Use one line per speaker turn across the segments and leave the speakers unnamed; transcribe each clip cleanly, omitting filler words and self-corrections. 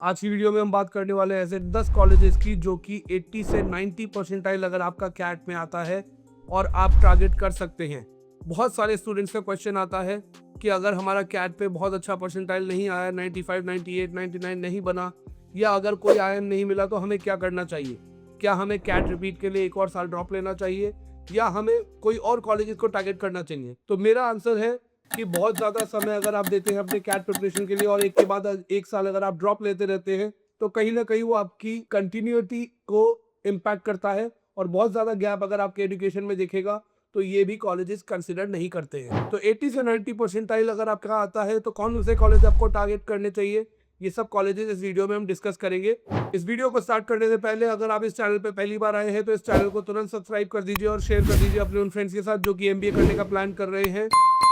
आज की वीडियो में हम बात करने वाले हैं ऐसे 10 कॉलेजेस की जो कि 80 से 90 परसेंटाइल अगर आपका कैट में आता है और आप टारगेट कर सकते हैं। बहुत सारे स्टूडेंट्स का क्वेश्चन आता है कि अगर हमारा कैट पे बहुत अच्छा परसेंटाइल नहीं आया, 95, 98, 99 नहीं बना, या अगर कोई आईएम नहीं मिला तो हमें क्या करना चाहिए? क्या हमें कैट रिपीट के लिए एक और साल ड्रॉप लेना चाहिए या हमें कोई और कॉलेजेस को टारगेट करना चाहिए? तो मेरा आंसर है कि बहुत ज़्यादा समय अगर आप देते हैं अपने कैट प्रिपरेशन के लिए और एक के बाद एक साल अगर आप ड्रॉप लेते रहते हैं तो कहीं ना कहीं वो आपकी कंटिन्यूटी को इम्पैक्ट करता है। और बहुत ज़्यादा गैप अगर आपके एजुकेशन में दिखेगा तो ये भी कॉलेजेस कंसिडर नहीं करते हैं। तो 80 से 90 परसेंटाइल अगर आपका आता है तो कौन से कॉलेज आपको टारगेट करने चाहिए, ये सब कॉलेजेस इस वीडियो में हम डिस्कस करेंगे। इस वीडियो को स्टार्ट करने से पहले अगर आप इस चैनल पे पहली बार आए हैं तो इस चैनल को तुरंत सब्सक्राइब कर दीजिए और शेयर कर दीजिए अपने उन फ्रेंड्स के साथ जो कि एमबीए करने का प्लान कर रहे हैं,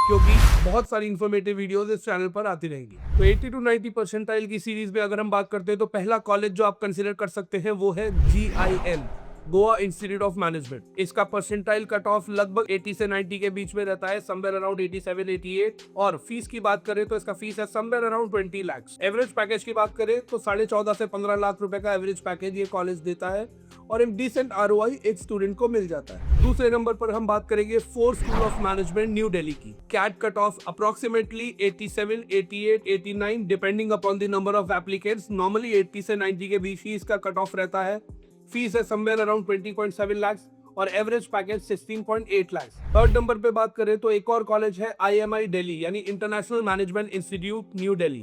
क्योंकि बहुत सारी इन्फॉर्मेटिव वीडियोस इस चैनल पर आती रहेंगी। तो 80 टू 90 परसेंटाइल की सीरीज में अगर हम बात करते हैं तो पहला कॉलेज जो आप कंसीडर कर सकते हैं वो है GIM, Goa institute of management. इसका परसेंटाइल कट ऑफ लगभग 80 से 90 के बीच में रहता है, समवेयर अराउंड 87, 88। और फीस की बात करें तो इसका फीस है somewhere around 20 lakh. Average package की बात करें तो 14.5 से 15 लाख रुपए का एवरेज पैकेज ये कॉलेज देता है और एक डिसेंट ROI एक स्टूडेंट को मिल जाता है। दूसरे नंबर पर हम बात करेंगे Fore School of Management New Delhi की। CAT cut off approximately 87, 88, 89 depending upon the number of applicants. Normally 80 से 90 के बीच ही इसका कट ऑफ रहता है। फीस है समवेयर अराउंड 20.7 लाख और average package 16.8 lakh. Third number पे बात करें तो एक और कॉलेज है IMI दिल्ली यानी international management institute new Delhi.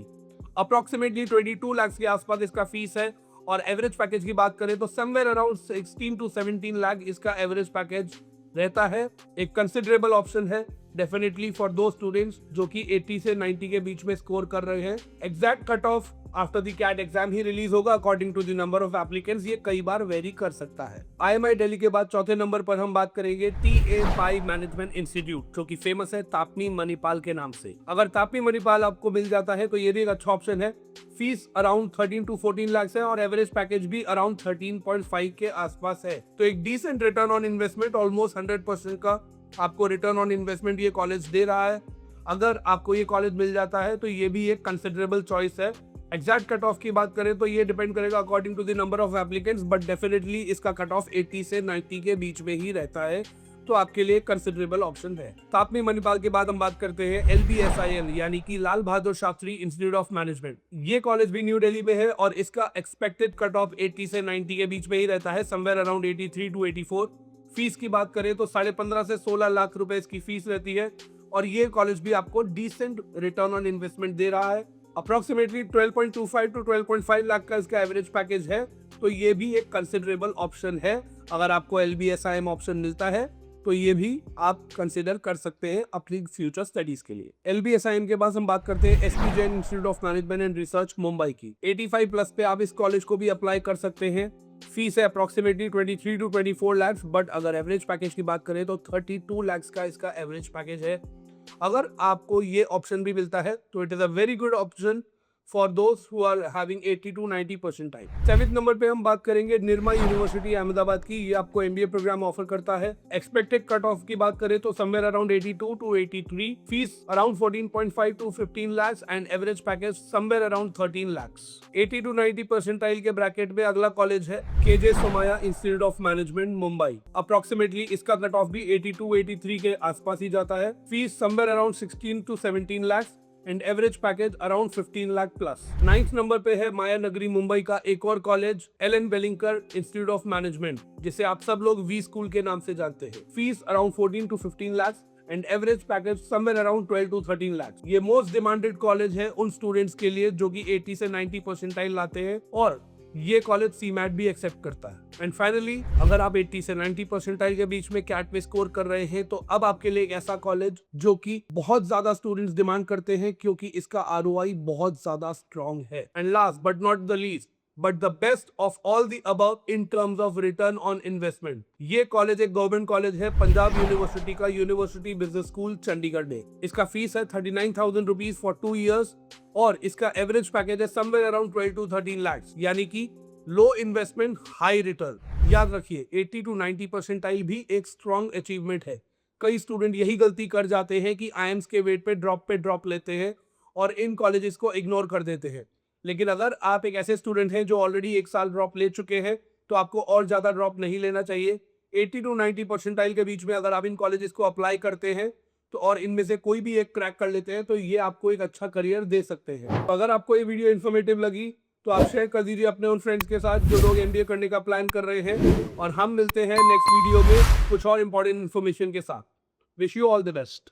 Approximately 22 lakh के आसपास इसका फीस है और एवरेज पैकेज की बात करें तो समवेयर अराउंड 16 टू 17 लाख इसका एवरेज पैकेज रहता है। एक कंसिडरेबल ऑप्शन है डेफिनेटली फॉर दो स्टूडेंट्स जो कि 80 से 90 के बीच में स्कोर कर रहे हैं। Exact cut off after the CAT exam ही रिलीज होगा according to the number of applicants, ये कई बार वेरी कर सकता है। IMI दिल्ली के बाद चौथे नंबर पर हम बात करेंगे TA पाई मैनेजमेंट इंस्टीट्यूट जो कि फेमस है तापनी मणिपाल के नाम से। अगर तापनी मणिपाल आपको मिल जाता है तो ये भी एक अच्छा ऑप्शन है। फीस अराउंड 13 टू 14 लाख है और एवरेज पैकेज भी अराउंड 13.5 के आसपास है। तो एक decent return on investment, almost 100% का आपको रिटर्न ऑन इन्वेस्टमेंट ये कॉलेज दे रहा है। अगर आपको ये कॉलेज मिल जाता है तो ये भी एक कंसिडरेबल चॉइस है। एग्जैक्ट कट ऑफ की बात करें तो ये डिपेंड करेगा according to the number of applicants, but definitely इसका कट ऑफ 80 से 90 के बीच में ही रहता है, तो आपके लिए कंसिडरेबल ऑप्शन है। तापनी मणिपाल के बाद हम बात करते हैं LBSIL यानी कि Lal Bahadur Shastri institute of management. ये कॉलेज भी न्यू दिल्ली में है और इसका एक्सपेक्टेड कट ऑफ 80 से 90 के बीच में ही रहता है, समवेयर अराउंड 83 टू 84। फीस की बात करें तो 15.5 से 16 लाख रुपए इसकी फीस रहती है और ये कॉलेज भी आपको डिसेंट रिटर्न ऑन इन्वेस्टमेंट दे रहा है। अप्रोक्सीमेटली 12.25 टू 12.5 लाख का इसका एवरेज पैकेज है, तो ये भी एक कंसिडरेबल ऑप्शन है। अगर आपको LBSIM ऑप्शन मिलता है तो ये भी आप कंसिडर कर सकते हैं अपनी फ्यूचर स्टडीज के लिए। LBSIM के बाद हम बात करते हैं SP Jain institute of management and research Mumbai की। 85 प्लस पे आप इस कॉलेज को भी अप्लाई कर सकते हैं। फीस है अप्रोक्सीमेटली 23 टू 24 लाख, बट अगर एवरेज पैकेज की बात करें तो 32 लाख का इसका एवरेज पैकेज है। अगर आपको ये ऑप्शन भी मिलता है तो it is a very good option for दोस्त who are having 80 to 90 percentile. Seventh number पे हम बात करेंगे निर्मा यूनिवर्सिटी अहमदाबाद की। ये आपको MBA प्रोग्राम ऑफर करता है। एक्सपेक्टेड कट ऑफ की बात करें तो somewhere around 82 to 83। Fees around 14.5 to 15 lakh and average package somewhere around 13 lakh. 80 to 90 percentile के ब्रैकेट में अगला कॉलेज है KJ Somaiya Institute of Management Mumbai. Approximately इसका कट ऑफ भी 82, 83 के आसपास ही जाता है। Fees somewhere around 16 to 17 lakh and average package around 15 lakh plus. 9th number पे है माया नगरी मुंबई का एक और college LN Welingkar institute of management, जिसे आप सब लोग V स्कूल के नाम से जानते हैं। Fees around 14 to 15 lakh and average package somewhere around 12 to 13 lakh. ये मोस्ट डिमांडेड कॉलेज है उन स्टूडेंट्स के लिए जो कि 80 से 90 परसेंटाइल लाते हैं और ये कॉलेज CMAT भी एक्सेप्ट करता है। एंड फाइनली अगर आप 80 से 90 परसेंटाइल के बीच में कैट में स्कोर कर रहे हैं तो अब आपके लिए एक ऐसा कॉलेज जो कि बहुत ज्यादा स्टूडेंट्स डिमांड करते हैं क्योंकि इसका ROI बहुत ज्यादा स्ट्रॉन्ग है। And last but not the least but the best of all the above in terms of return on investment, ये कॉलेज एक गवर्नमेंट कॉलेज है पंजाब यूनिवर्सिटी का, यूनिवर्सिटी बिजनेस स्कूल चंडीगढ़ में। इसका फीस है 39,000 रुपीज फॉर 2 ईयर्स और इसका एवरेज पैकेज है समवेयर अराउंड 12 टू 13 लाख, यानी कि लो इन्वेस्टमेंट हाई रिटर्न। याद रखिए 80 टू 90 परसेंटाइल भी एक स्ट्रॉन्ग अचीवमेंट है। कई स्टूडेंट यही गलती कर जाते हैं कि IIMS के वेट पे ड्रॉप लेते हैं और इन कॉलेजेस को इग्नोर कर देते हैं। लेकिन अगर आप एक ऐसे स्टूडेंट हैं जो ऑलरेडी 1 साल ड्रॉप ले चुके हैं, तो आपको और ज़्यादा ड्रॉप नहीं लेना चाहिए। 80 टू 90 परसेंटाइल के बीच में अगर आप इन कॉलेजेस को अप्लाई करते हैं, तो और इनमें से कोई भी एक क्रैक कर लेते हैं, तो ये आपको एक अच्छा करियर दे सकते हैं। तो अगर आपको ये वीडियो इन्फॉर्मेटिव लगी, तो आप शेयर कर दीजिए अपने उन फ्रेंड्स के साथ जो लोग MBA करने का प्लान कर रहे हैं, और हम मिलते हैं नेक्स्ट वीडियो में कुछ और इंपॉर्टेंट इन्फॉर्मेशन के साथ। Wish you all the best.